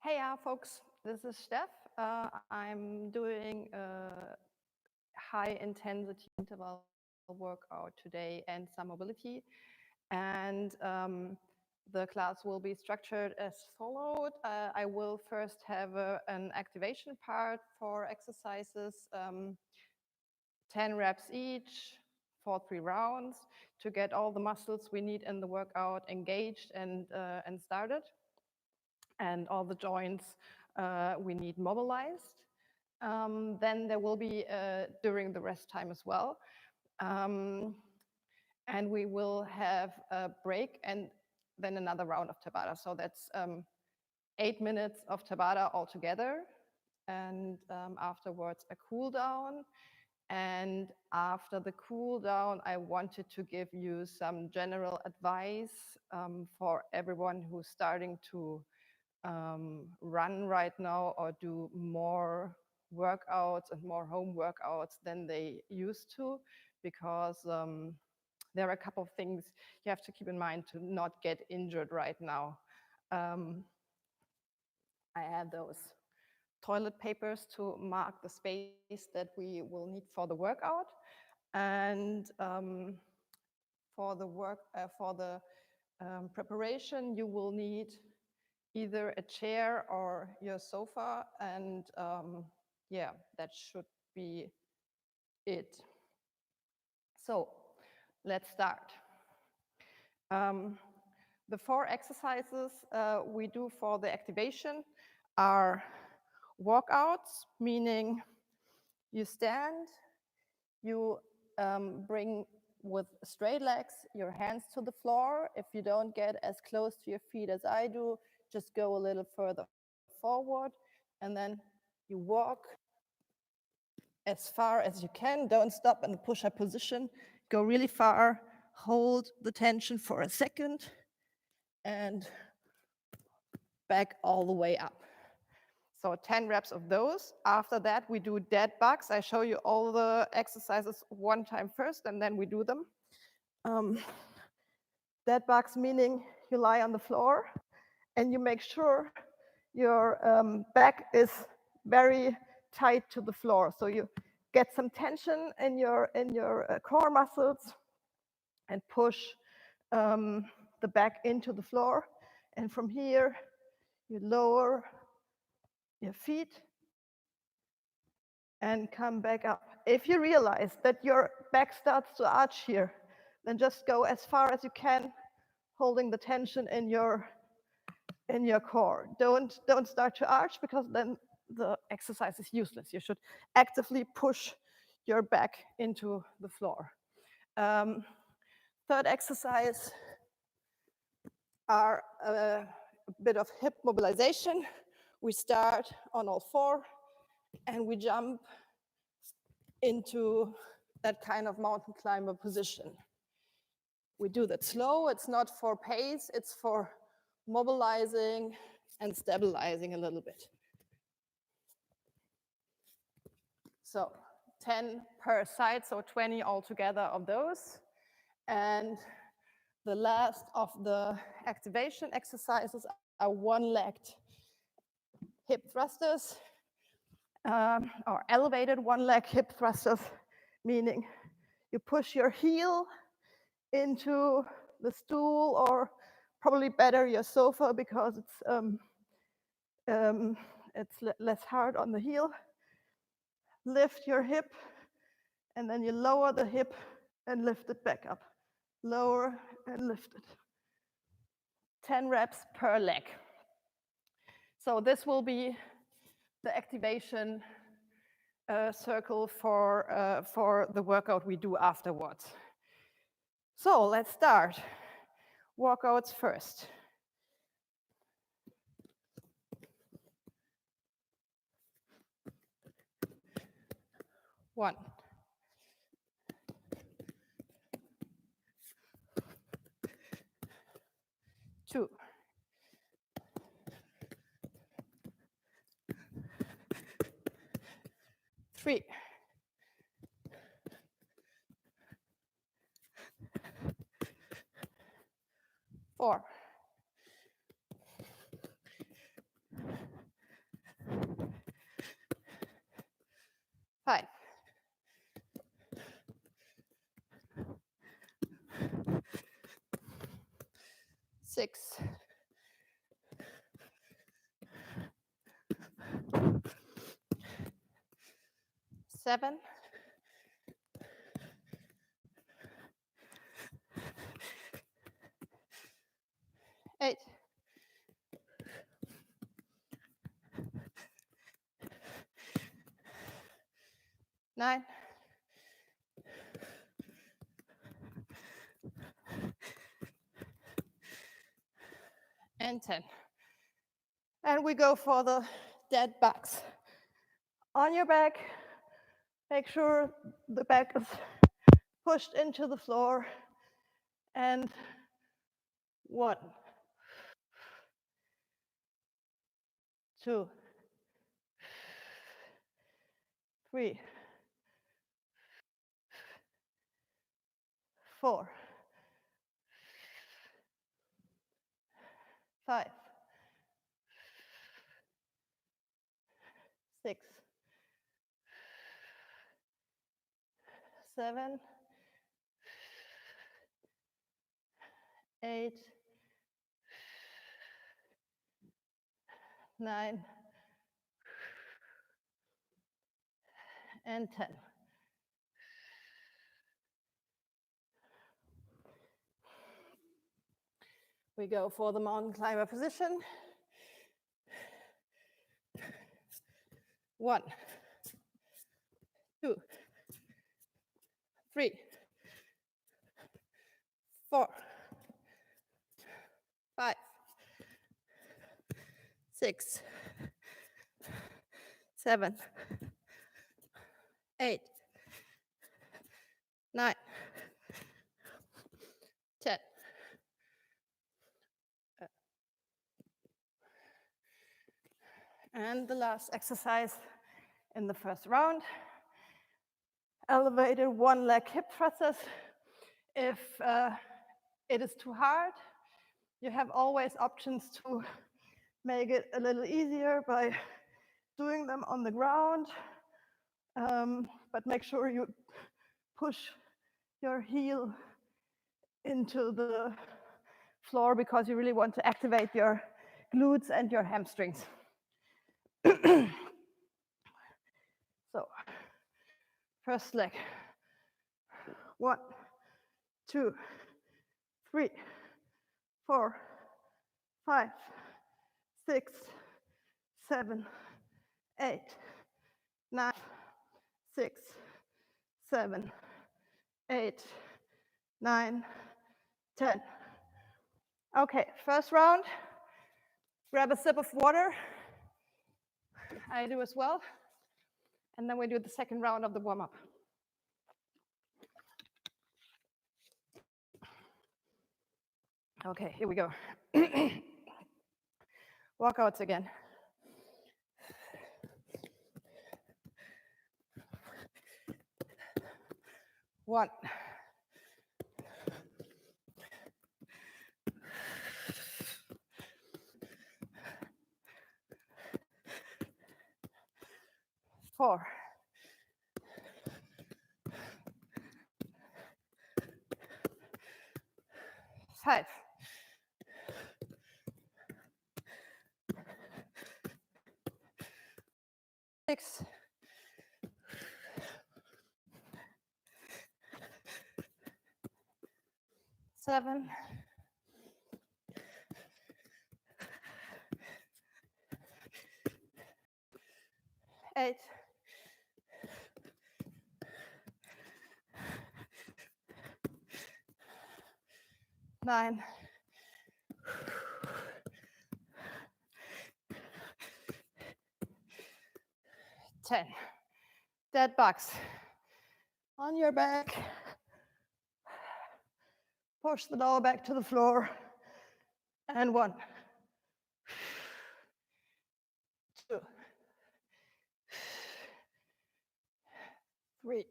Hey, folks, this is Stef. I'm doing a high intensity interval workout today and some mobility. And the class will be structured as followed. I will first have an activation part for exercises, 10 reps each for 3 rounds to get all the muscles we need in the workout engaged and started, and all the joints we need mobilized. Then there will be during the rest time as well. And we will have a break and then another round of Tabata. So that's 8 minutes of Tabata altogether. And afterwards a cool down. And after the cool down, I wanted to give you some general advice for everyone who's starting to run right now or do more workouts and more home workouts than they used to, because there are a couple of things you have to keep in mind to not get injured right now. I have those toilet papers to mark the space that we will need for the workout. And for the preparation, you will need either a chair or your sofa, and yeah, that should be it. So let's start. The 4 exercises we do for the activation are walkouts, meaning you stand, you bring with straight legs your hands to the floor. If you don't get as close to your feet as I do, just go a little further forward, and then you walk as far as you can. Don't stop in the push-up position. Go really far, hold the tension for a second, and back all the way up. So 10 reps of those. After that, we do dead bugs. I show you all the exercises one time first, and then we do them. Dead bugs meaning you lie on the floor, and you make sure your back is very tight to the floor. So you get some tension in your core muscles and push the back into the floor. And from here, you lower your feet and come back up. If you realize that your back starts to arch here, then just go as far as you can, holding the tension in your core. Don't start to arch, because then the exercise is useless. You should actively push your back into the floor. Third exercise are a bit of hip mobilization. We start on all 4 and we jump into that kind of mountain climber position. We do that slow. It's not for pace, it's for mobilizing and stabilizing a little bit. So 10 per side, so 20 altogether of those. And the last of the activation exercises are one-legged hip thrusters, or elevated one-leg hip thrusters, meaning you push your heel into the stool, or probably better your sofa, because it's less hard on the heel. Lift your hip, and then you lower the hip and lift it back up. Lower and lift it. 10 reps per leg. So this will be the activation circle for the workout we do afterwards. So let's start. Walkouts first. 1. 2. 3. 4. 6, 7, 8, 9, and 10. And we go for the dead bugs. On your back, make sure the back is pushed into the floor. And 1, 2, 3, 4, 5, 6, 7, 8, 9, and 10. We go for the mountain climber position. 1, 2, 3, 4, 5, 6, 7, 8, 9, 10. And the last exercise in the first round, elevated one leg hip thrusters. If it is too hard, you have always options to make it a little easier by doing them on the ground, but make sure you push your heel into the floor because you really want to activate your glutes and your hamstrings. So, first leg. 1, 2, 3, 4, 5, 6, 7, 8, 9, 6, 7, 8, 9, 10. Okay, first round. Grab a sip of water. I do as well. And then we do the second round of the warm-up. Okay, here we go. Walkouts again. 1, 4, 5, 6, 7, 8, 9, 10. Dead bugs. On your back. Push the lower back to the floor. And 1, 2, 3,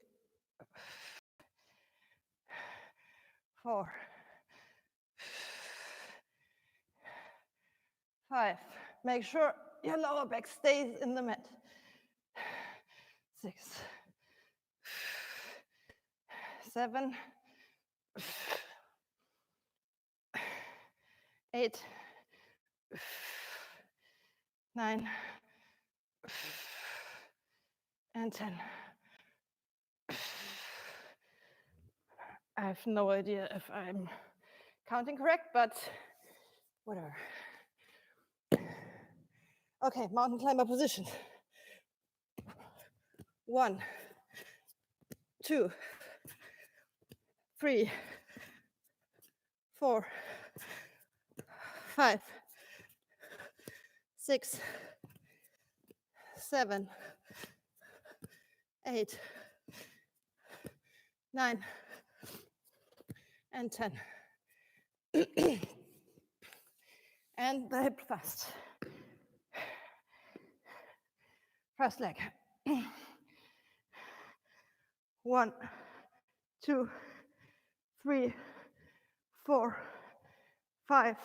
4, 5. Make sure your lower back stays in the mat. 6, 7, 8, 9, and 10. I have no idea if I'm counting correct, but whatever. Okay, mountain climber position. 1, 2, 3, 4, 5, 6, 7, 8, 9, and 10. And the hip thrust. First leg. 1, 2, 3, 4, 5,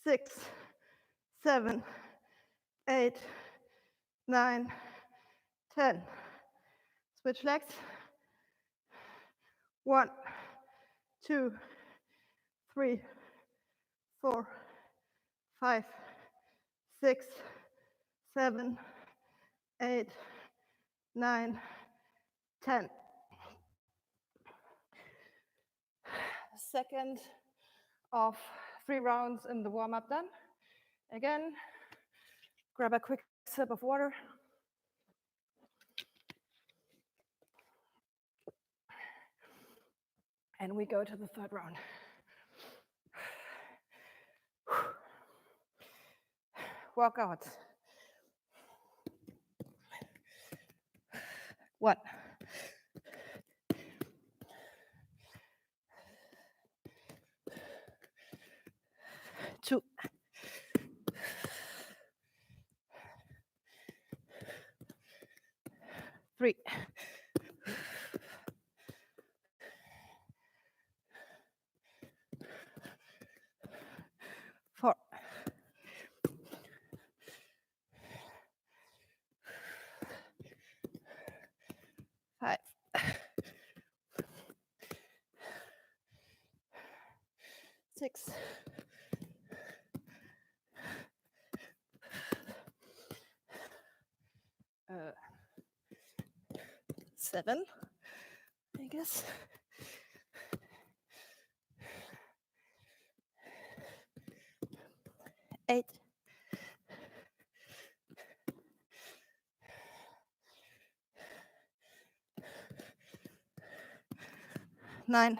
6, 7, 8, 9, 10. Switch legs. 1, 2, 3, 4, 5, 6, 7, 8, 9, 10. Second of 3 rounds in the warm-up done. Again, grab a quick sip of water. And we go to the third round. Workout. 1, 2, 3, 4, 5, 6, 7, I guess. 8, 9,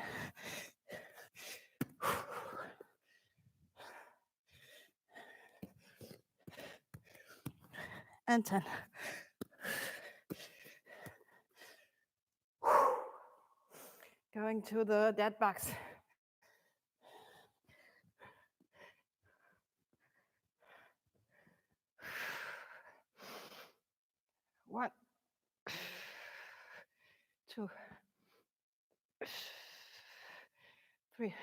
and 10. Going to the dead bugs. 1, 2, 3,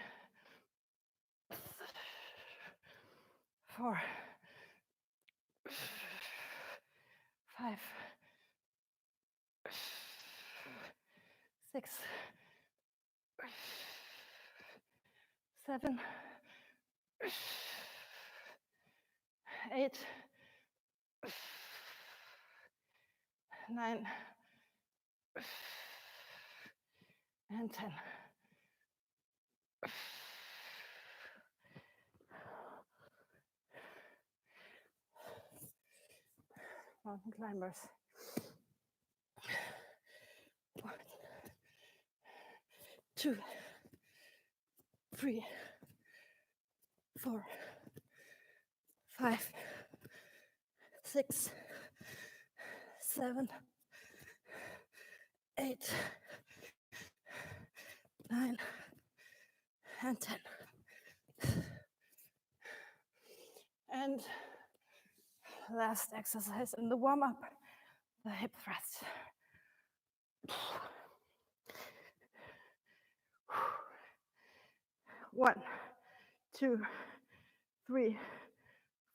4, 5, 6, 7, 8, 9, and 10. Mountain climbers. 1, 2, 3, 4, 5, 6, 7, 8, 9, and 10. And last exercise in the warm-up, the hip thrust. 1, 2, 3,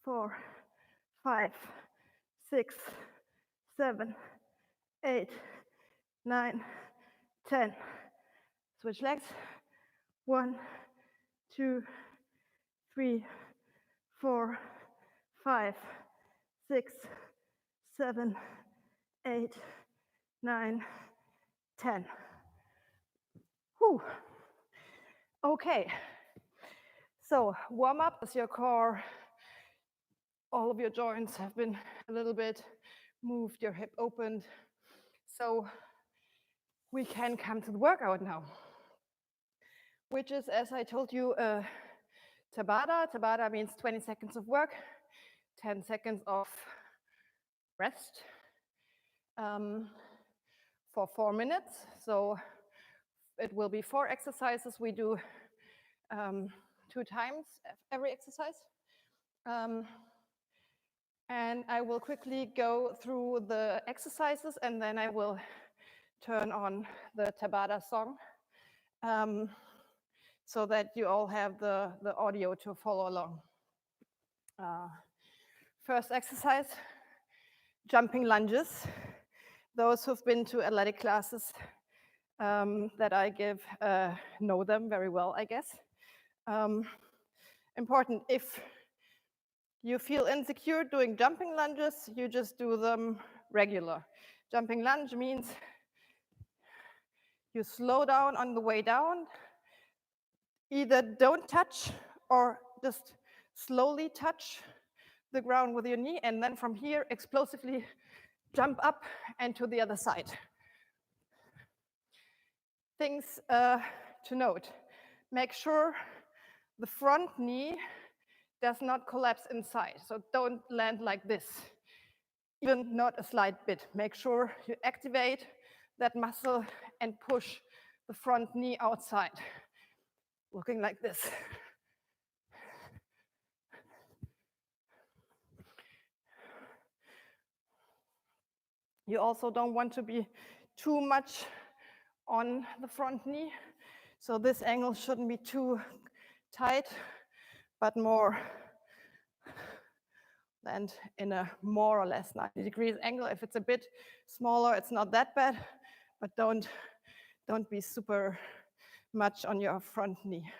4, 5, 6, 7, 8, 9, 10. Switch legs. 1, 2, 3, 4, 5, 6, 7, 8, 9, 10. Whew. Okay. So warm up as your core, all of your joints have been a little bit moved, your hip opened. So we can come to the workout now, which is, as I told you, Tabata. Tabata means 20 seconds of work, 10 seconds of rest for 4 minutes. So it will be 4 exercises. We do 2 times every exercise. And I will quickly go through the exercises, and then I will turn on the Tabata song so that you all have the audio to follow along. First exercise, jumping lunges. Those who've been to athletic classes that I give know them very well, I guess. Important, if you feel insecure doing jumping lunges, you just do them regular. Jumping lunge means you slow down on the way down, either don't touch or just slowly touch the ground with your knee, and then from here explosively jump up and to the other side. Things to note. Make sure the front knee does not collapse inside. So don't land like this, even not a slight bit. Make sure you activate that muscle and push the front knee outside, looking like this. You also don't want to be too much on the front knee. So this angle shouldn't be too tight, but more land in a more or less 90 degrees angle. If it's a bit smaller, it's not that bad, but don't be super much on your front knee.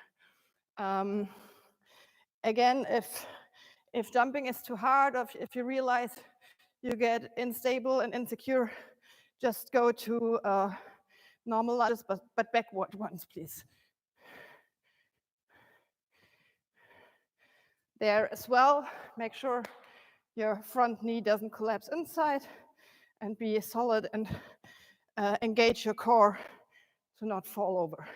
Again, if jumping is too hard, or if you realize you get unstable and insecure, just go to normal lunges, but backward ones, please. There as well, make sure your front knee doesn't collapse inside, and be solid and engage your core to not fall over.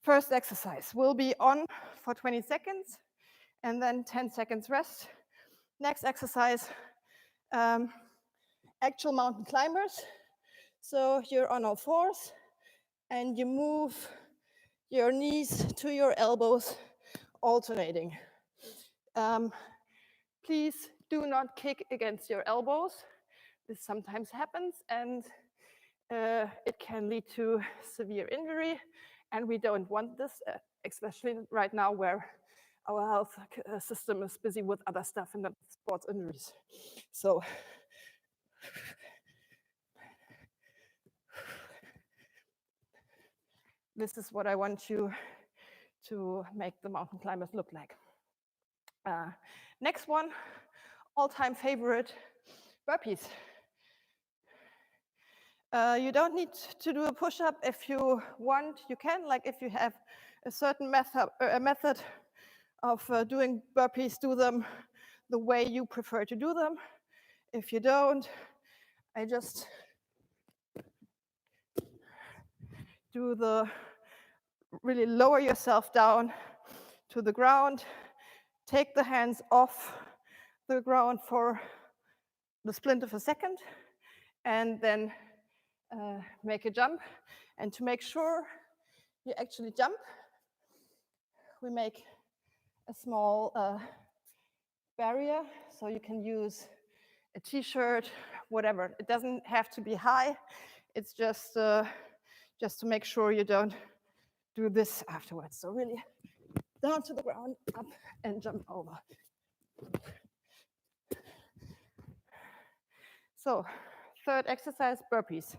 First exercise will be on for 20 seconds and then 10 seconds rest. Next exercise, actual mountain climbers. So you're on all fours and you move your knees to your elbows, alternating. Please do not kick against your elbows. This sometimes happens, and it can lead to severe injury, and we don't want this, especially right now where our health system is busy with other stuff and not sports injuries. So this is what I want you to make the mountain climbers look like. Next one, all-time favorite, burpees. You don't need to do a push-up. If you want, you can. Like if you have a certain method of doing burpees, do them the way you prefer to do them. If you don't, I just do the really lower yourself down to the ground, take the hands off the ground for the splint of a second, and then make a jump. And to make sure you actually jump, we make a small barrier, so you can use a t-shirt, whatever. It doesn't have to be high. It's just to make sure you don't do this afterwards. So really down to the ground, up and jump over. So third exercise, burpees.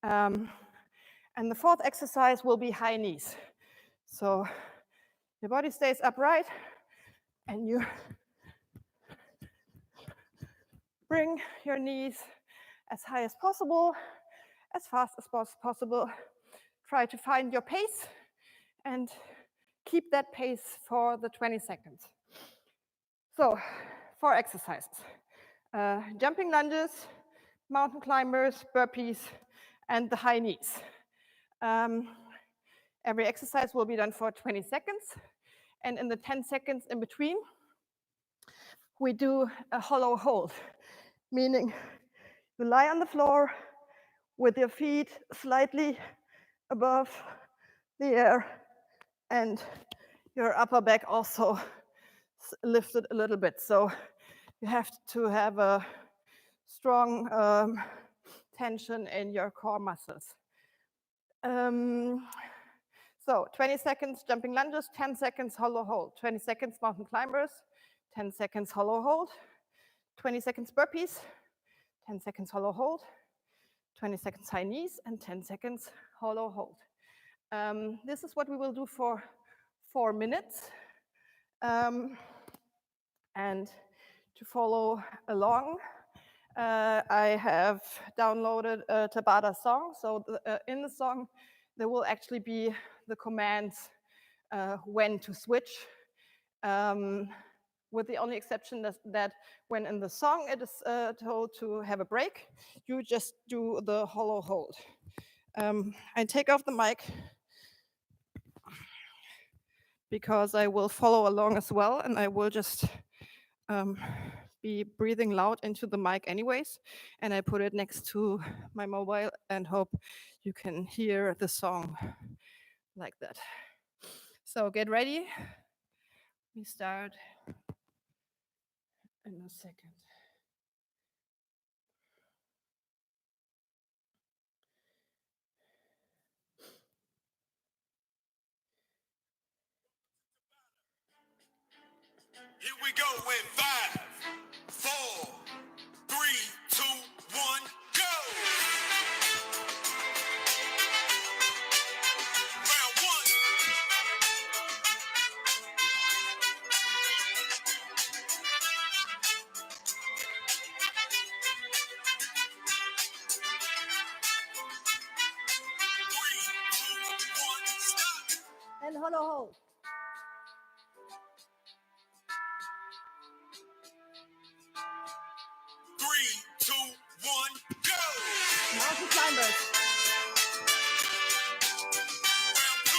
And the fourth exercise will be high knees. So Your body stays upright, and you bring your knees as high as possible, as fast as possible. Try to find your pace and keep that pace for the 20 seconds. So, 4 exercises. Jumping lunges, mountain climbers, burpees, and the high knees. Every exercise will be done for 20 seconds. And in the 10 seconds in between, we do a hollow hold, meaning you lie on the floor with your feet slightly above the air and your upper back also lifted a little bit. So you have to have a strong tension in your core muscles. So 20 seconds jumping lunges, 10 seconds hollow hold, 20 seconds mountain climbers, 10 seconds hollow hold, 20 seconds burpees, 10 seconds hollow hold, 20 seconds high knees, and 10 seconds hollow hold. This is what we will do for 4 minutes. And to follow along, I have downloaded a Tabata song. So in the song, there will actually be the commands when to switch, with the only exception that when in the song it is told to have a break, you just do the hollow hold. I take off the mic because I will follow along as well, and I will just be breathing loud into the mic anyways, and I put it next to my mobile and hope you can hear the song like that. So get ready. We start in a second. Here we go in 5, 4, 3, 2, 1, go! Round 1. 3, 2, 1, stop! And hollow hold. 3, 2, 1, go! Mountain climbers. Round 2.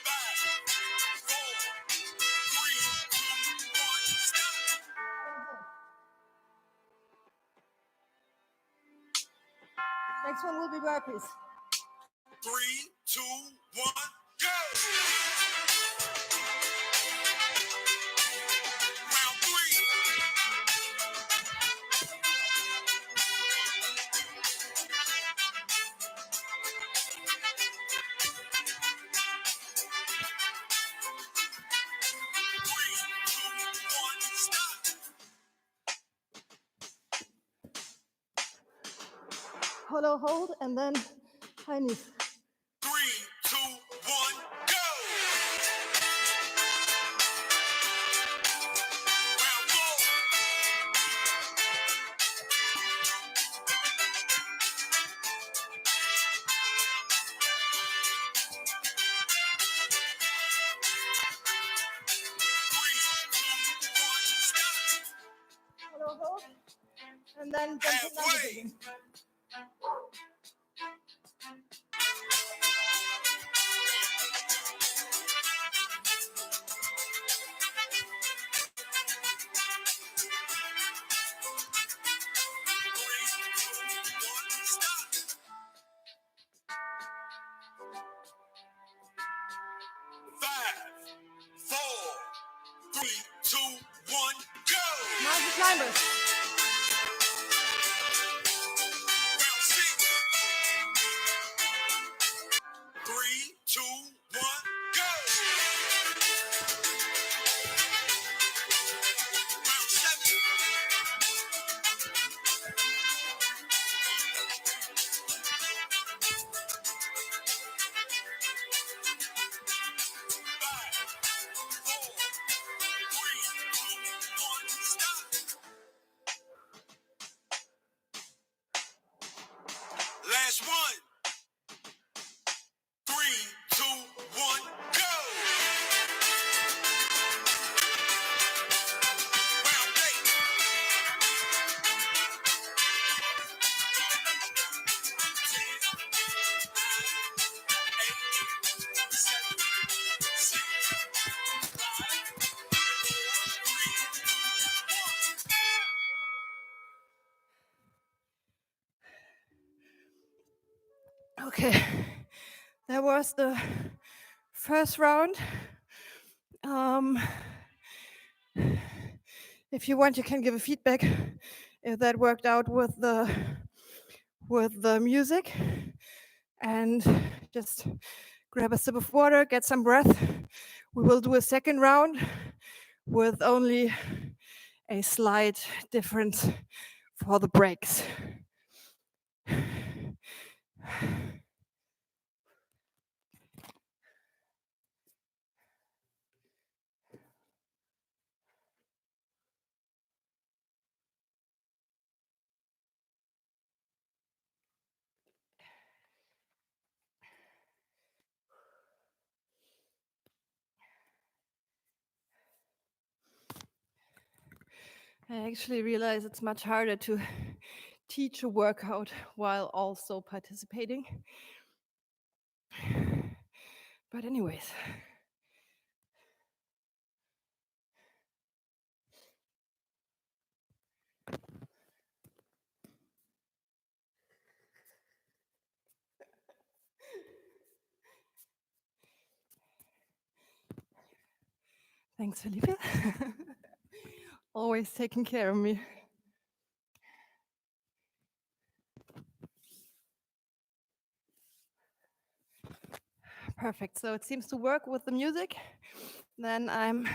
5, 4, 3, 2, 1, stop! Next one will be burpees. 3, 2, 1, go! Round 3. 3, 2, 1, stop! Hollow hold, and then high knees. 3, 2, 1, go! Round 4. 3, 2, 1, stop! Hollow hold, and then jumping lunges again. 5, 4, 3, 2, 1, go! Mountain climbers. Round 6. 3, 2, 1, go! Round 7. Finish one. 3, 2, 1, go. Round 8. 10, 9, 8, 7, 6, 5, 4, 3, 2, 1. Okay, that was the first round. If you want, you can give a feedback if that worked out with the music. And just grab a sip of water, get some breath. We will do a second round with only a slight difference for the breaks. I actually realize it's much harder to teach a workout while also participating. But anyways. Thanks, Felipe. Always taking care of me. Perfect. So it seems to work with the music. Then I'm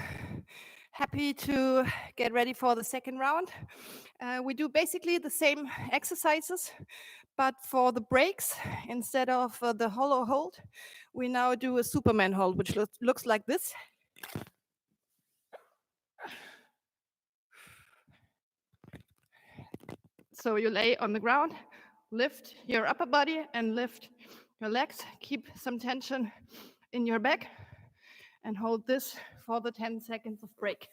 happy to get ready for the second round. We do basically the same exercises, but for the breaks, instead of the hollow hold, we now do a Superman hold, which looks like this. So you lay on the ground, lift your upper body and lift your legs. Keep some tension in your back and hold this for the 10 seconds of break.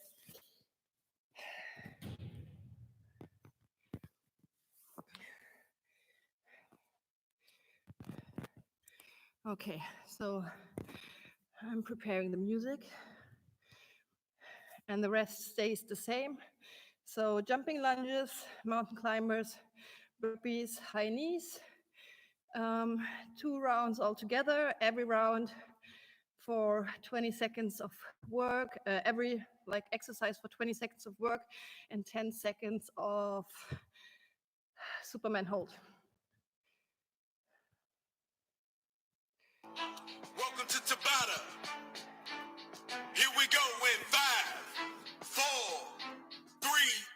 Okay, so I'm preparing the music and the rest stays the same. So jumping lunges, mountain climbers, burpees, high knees. 2 rounds altogether, every round for 20 seconds of work, every exercise for 20 seconds of work and 10 seconds of Superman hold. Welcome to Tabata. Here we go in 5, 4, 3,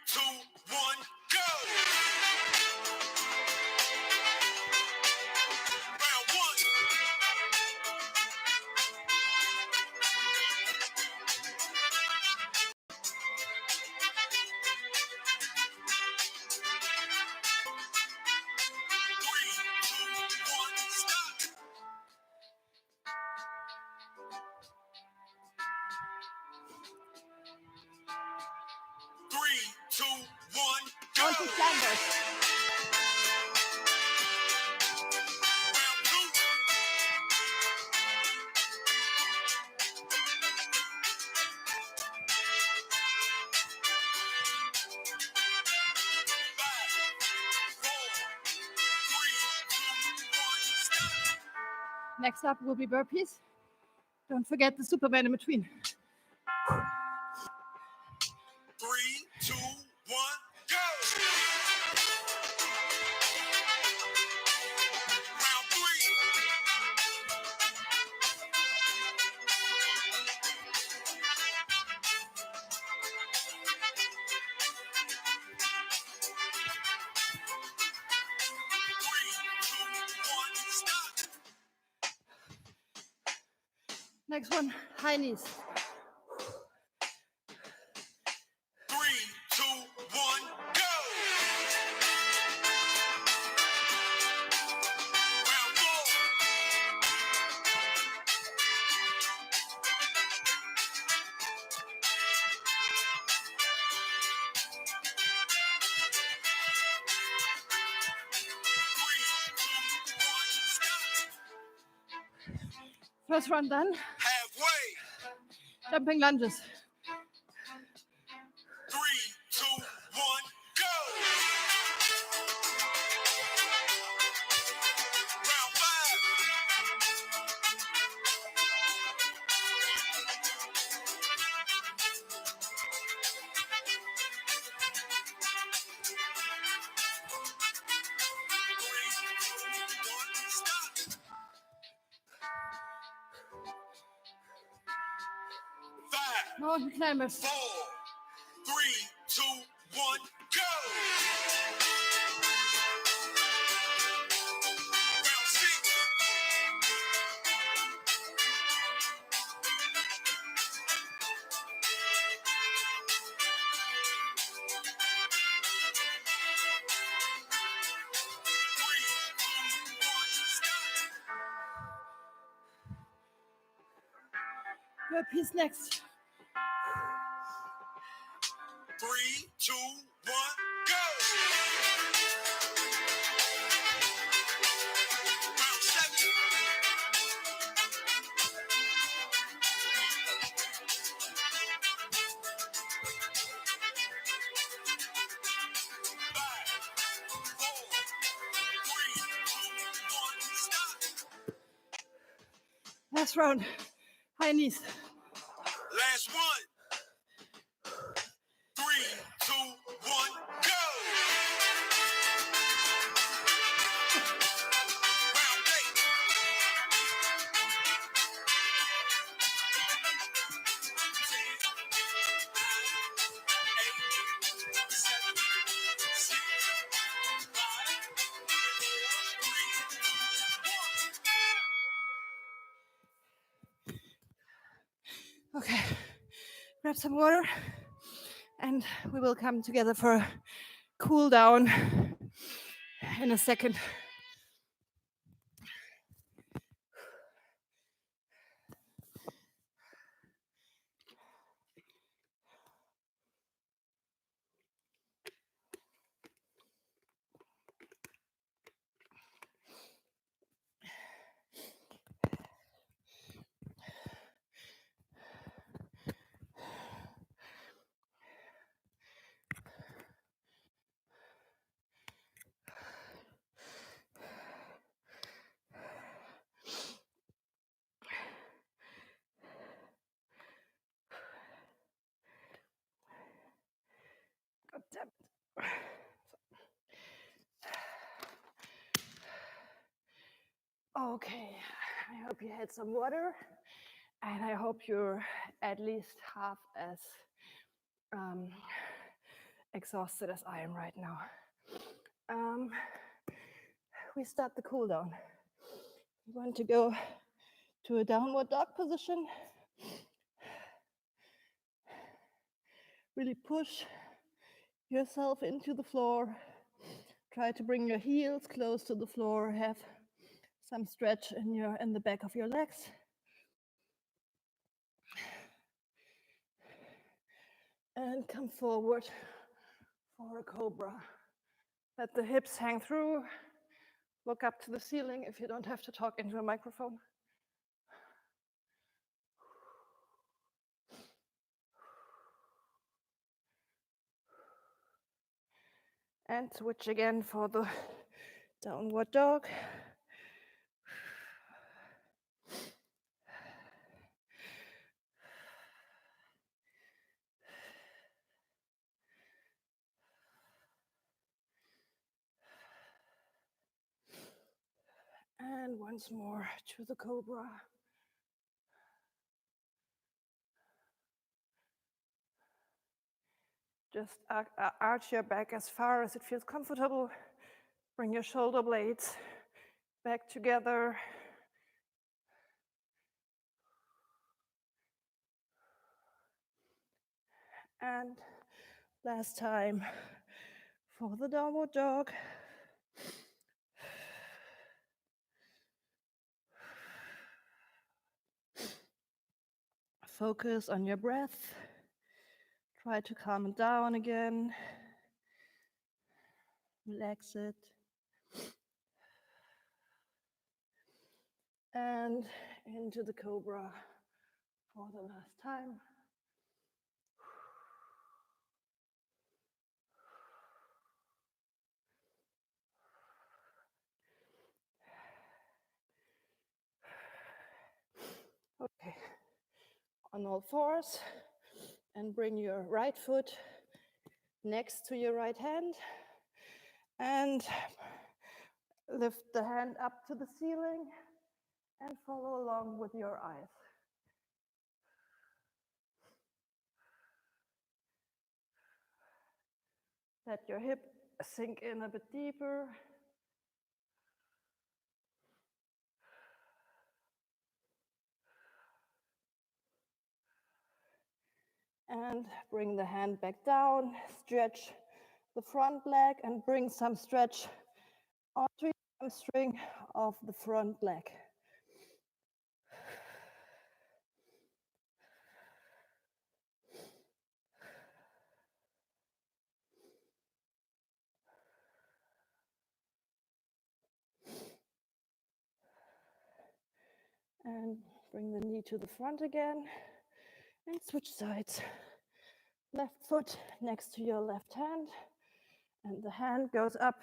2, 1, go. Round 1. 3, 2, 1, stop. 3, 2, 1, go. Mountain climbers. Round 2. 5, 4, 3, 2, 1, stop. Next up will be burpees. Don't forget the Superman in between. 3, 2, 1, go. Round 3. 3, 2, 1, stop. Next one, high knees. 3, 2, 1, go. First round done. Halfway. Jumping lunges. 3, 2, 1, go. Round 5. Mountain climbers. 4, 3, 2, 1, go. Round 6. 3, 2, 1, stop. Burpees next. 3, 2, 1, go. Round 7. 5, 4, 3, 2, 1, stop. Last round. High knees. Last one. 3, 2, 1, go. Round 8. 10, 9, 8, 7, 6, 5, 4, 3, 2, 1. Okay. Grab some water and we will come together for a cool down in a second. God damn it. Okay, I hope you had some water and I hope you're at least half as exhausted as I am right now. We start the cool down. We want to go to a downward dog position. Really push yourself into the floor. Try to bring your heels close to the floor. Have some stretch in the back of your legs. And come forward for a cobra. Let the hips hang through. Look up to the ceiling if you don't have to talk into a microphone. And switch again for the downward dog. And once more to the cobra. Just arch your back as far as it feels comfortable. Bring your shoulder blades back together. And last time for the downward dog. Focus on your breath. Try to calm it down again. Relax it. And into the cobra for the last time. Okay, on all fours, and bring your right foot next to your right hand, and lift the hand up to the ceiling and follow along with your eyes. Let your hip sink in a bit deeper. And bring the hand back down, stretch the front leg and bring some stretch onto your hamstring of the front leg. And bring the knee to the front again and switch sides. Left foot next to your left hand, and the hand goes up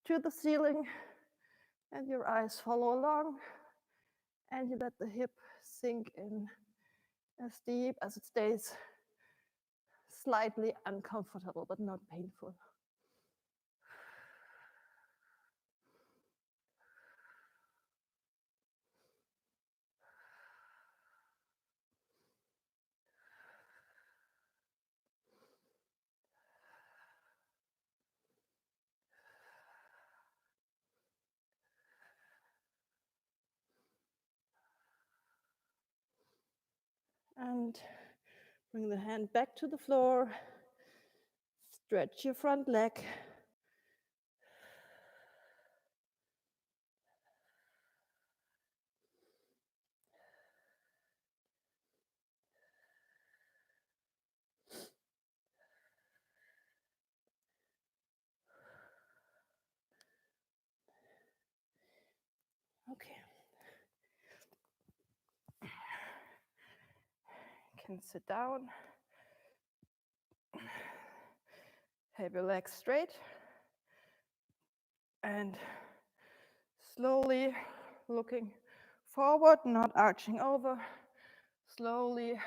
to the ceiling, and your eyes follow along, and you let the hip sink in as deep as it stays, slightly uncomfortable but not painful. And bring the hand back to the floor. Stretch your front leg. Okay. You can sit down. Have your legs straight. And slowly looking forward, not arching over. Slowly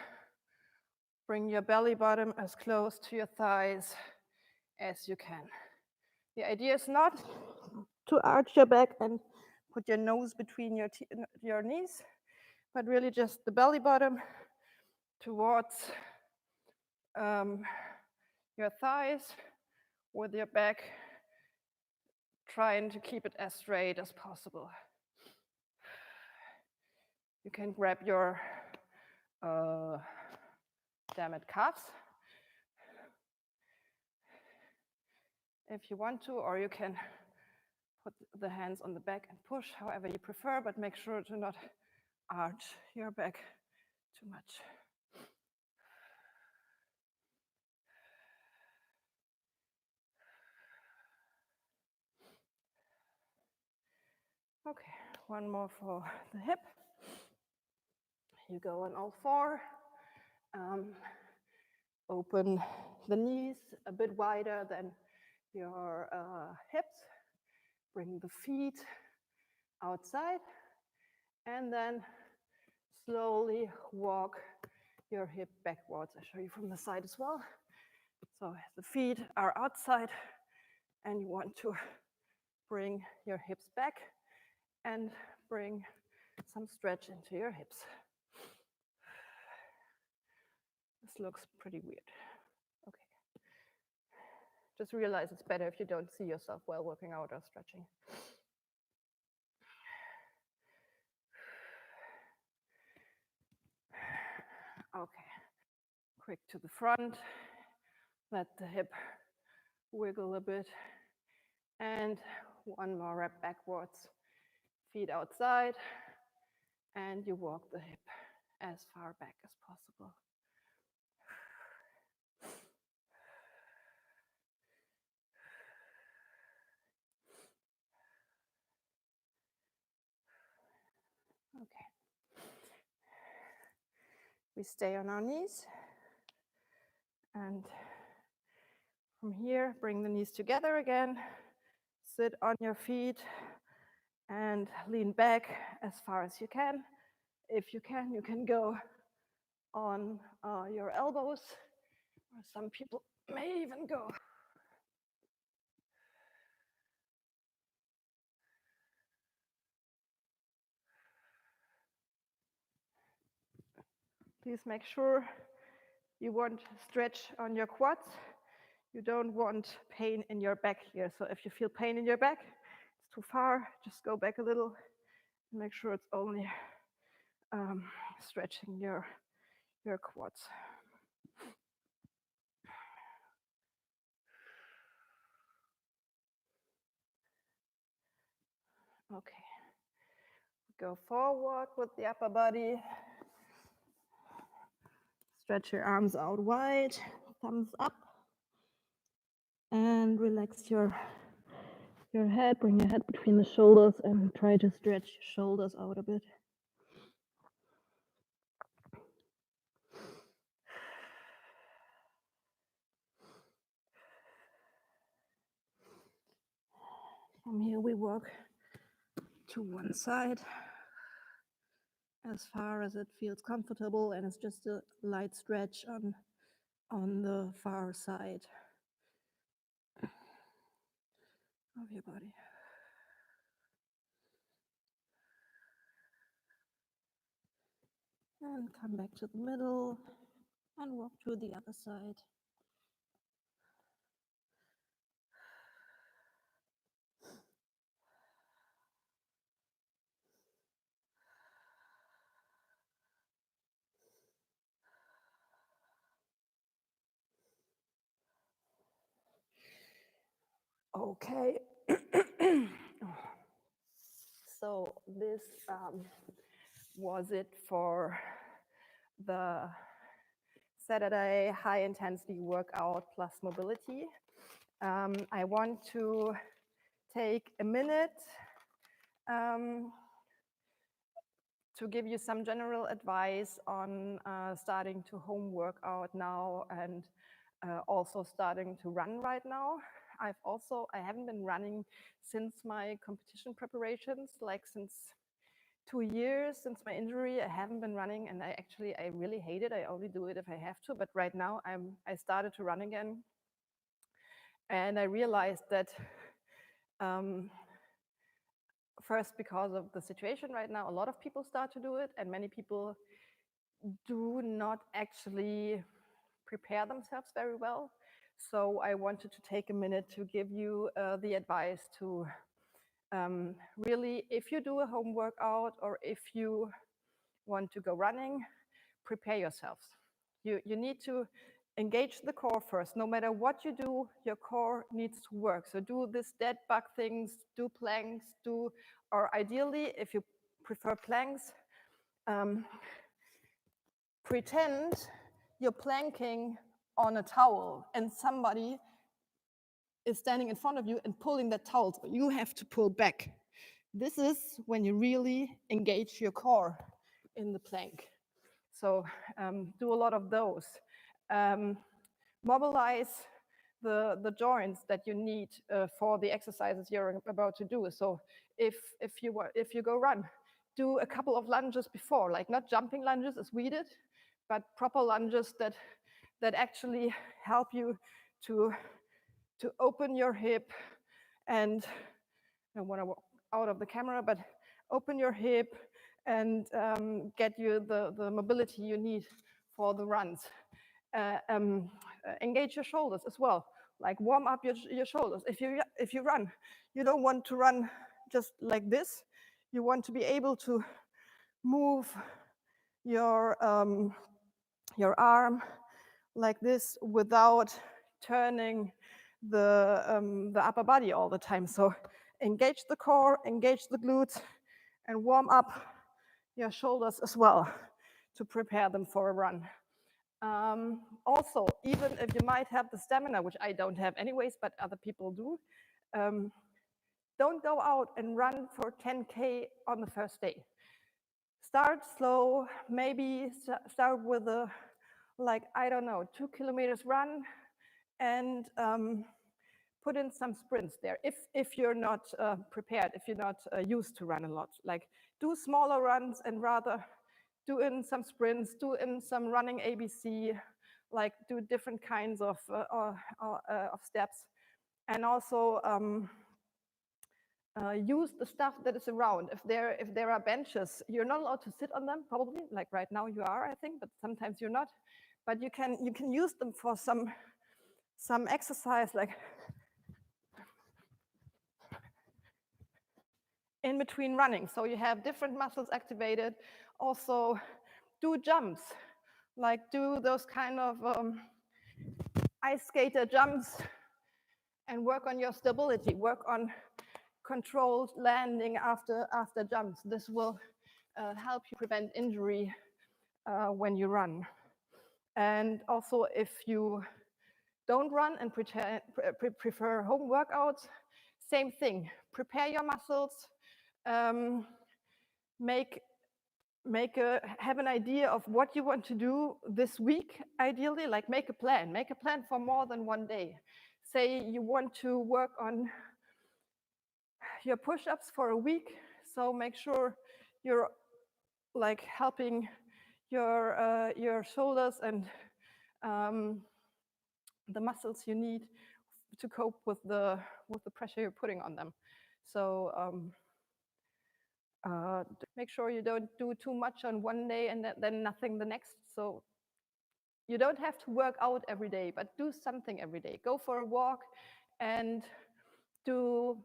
bring your belly bottom as close to your thighs as you can. The idea is not to arch your back and put your nose between your knees, but really just the belly bottom towards your thighs with your back trying to keep it as straight as possible. You can grab your calves if you want to, or you can put the hands on the back and push, however you prefer, but make sure to not arch your back too much. Okay, one more for the hip. You go on all four. Open the knees a bit wider than your hips. Bring the feet outside, and then slowly walk your hip backwards. I'll show you from the side as well. So the feet are outside, and you want to bring your hips back and bring some stretch into your hips. This looks pretty weird. Okay. Just realize it's better if you don't see yourself while working out or stretching. Okay. Quick to the front. Let the hip wiggle a bit. And one more rep backwards. Feet outside. And you walk the hip as far back as possible. We stay on our knees. And from here, bring the knees together again. Sit on your feet and lean back as far as you can. If you can go on your elbows, or some people may even go. Please make sure you want stretch on your quads. You don't want pain in your back here. So if you feel pain in your back, it's too far, just go back a little and make sure it's only stretching your quads. Okay. Go forward with the upper body. Stretch your arms out wide, thumbs up. And relax your head, bring your head between the shoulders and try to stretch your shoulders out a bit. From here we walk to one side as far as it feels comfortable, and it's just a light stretch on the far side of your body. And come back to the middle and walk to the other side. Okay. So this was it for the Saturday high intensity workout plus mobility. I want to take a minute to give you some general advice on starting to home workout now and also starting to run right now. I haven't been running since my competition preparations, like since 2 years since my injury. I haven't been running, and I really hate it. I only do it if I have to, but right now I started to run again. And I realized that first, because of the situation right now, a lot of people start to do it, and many people do not actually prepare themselves very well. So I wanted to take a minute to give you the advice to really, if you do a home workout or if you want to go running, prepare yourselves. You need to engage the core first. No matter what you do, your core needs to work. So do this dead bug things, do planks, or ideally, if you prefer planks, pretend you're planking on a towel and somebody is standing in front of you and pulling that towel. So you have to pull back. This is when you really engage your core in the plank. So do a lot of those. Mobilize the joints that you need for the exercises you're about to do. So if you go run, do a couple of lunges before, like not jumping lunges as we did, but proper lunges that actually help you to open your hip, and I don't want to walk out of the camera, but open your hip and get you the mobility you need for the runs. Engage your shoulders as well, like warm up your shoulders. If you run, you don't want to run just like this. You want to be able to move your arm like this without turning the upper body all the time. So engage the core, engage the glutes, and warm up your shoulders as well to prepare them for a run. Also, even if you might have the stamina, which I don't have anyways, but other people do, don't go out and run for 10K on the first day. start slow, maybe start with a, like, I don't know, 2 kilometers run, and put in some sprints there. If you're not prepared, if you're not used to run a lot, like do smaller runs and rather do in some sprints, do in some running ABC, like do different kinds of steps, and also use the stuff that is around. If there are benches, you're not allowed to sit on them, probably. Like right now you are, I think, but sometimes you're not. But you can use them for some exercise, like in between running. So you have different muscles activated. Also, do jumps, like do those kind of ice skater jumps, and work on your stability. Work on controlled landing after jumps. This will help you prevent injury when you run. And also, if you don't run and prefer home workouts, same thing. Prepare your muscles. Have an idea of what you want to do this week, ideally, like make a plan for more than one day. Say you want to work on your push-ups for a week, so make sure you're like helping your shoulders and the muscles you need to cope with the pressure you're putting on them. So make sure you don't do too much on one day and then nothing the next. So you don't have to work out every day, but do something every day. Go for a walk and do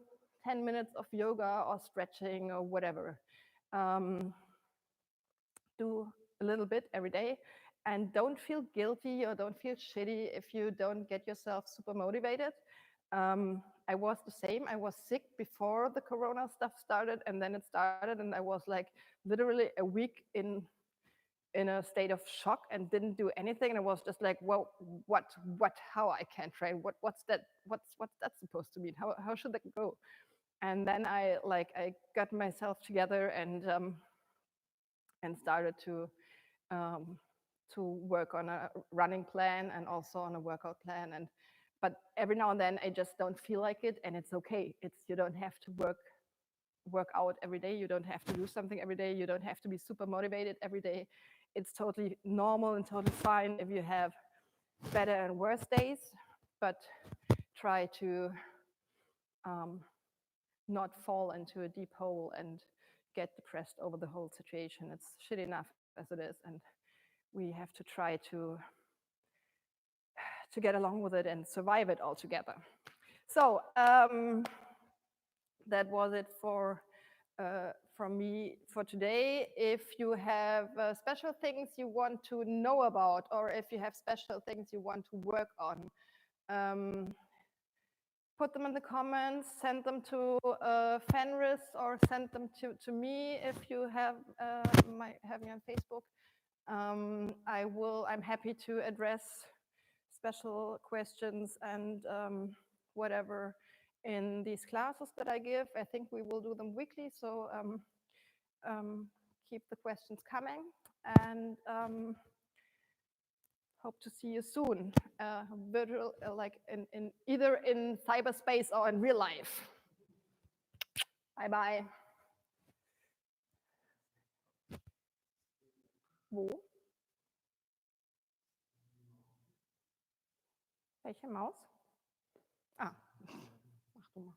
10 minutes of yoga or stretching or whatever. Do a little bit every day, and don't feel guilty or don't feel shitty if you don't get yourself super motivated. I was the same. I was sick before the Corona stuff started, and then it started, and I was like literally a week in a state of shock and didn't do anything. And I was just like, well, how I can't train? What's that supposed to mean? How should that go? And then I got myself together and started to work on a running plan and also on a workout plan. But every now and then I just don't feel like it, and it's okay. You don't have to work out every day. You don't have to do something every day. You don't have to be super motivated every day. It's totally normal and totally fine if you have better and worse days, but try to not fall into a deep hole and get depressed over the whole situation. It's shit enough as it is, and we have to try to get along with it and survive it all together. So that was it from me for today. If you have special things you want to know about, or if you have special things you want to work on, put them in the comments, send them to Fenriz, or send them to me if you have me on Facebook. I'm happy to address special questions and whatever in these classes that I give. I think we will do them weekly, so keep the questions coming, and hope to see you soon, virtual, like in either in cyberspace or in real life. Bye-bye. Wo? Welche Maus? Ah, mach du mal.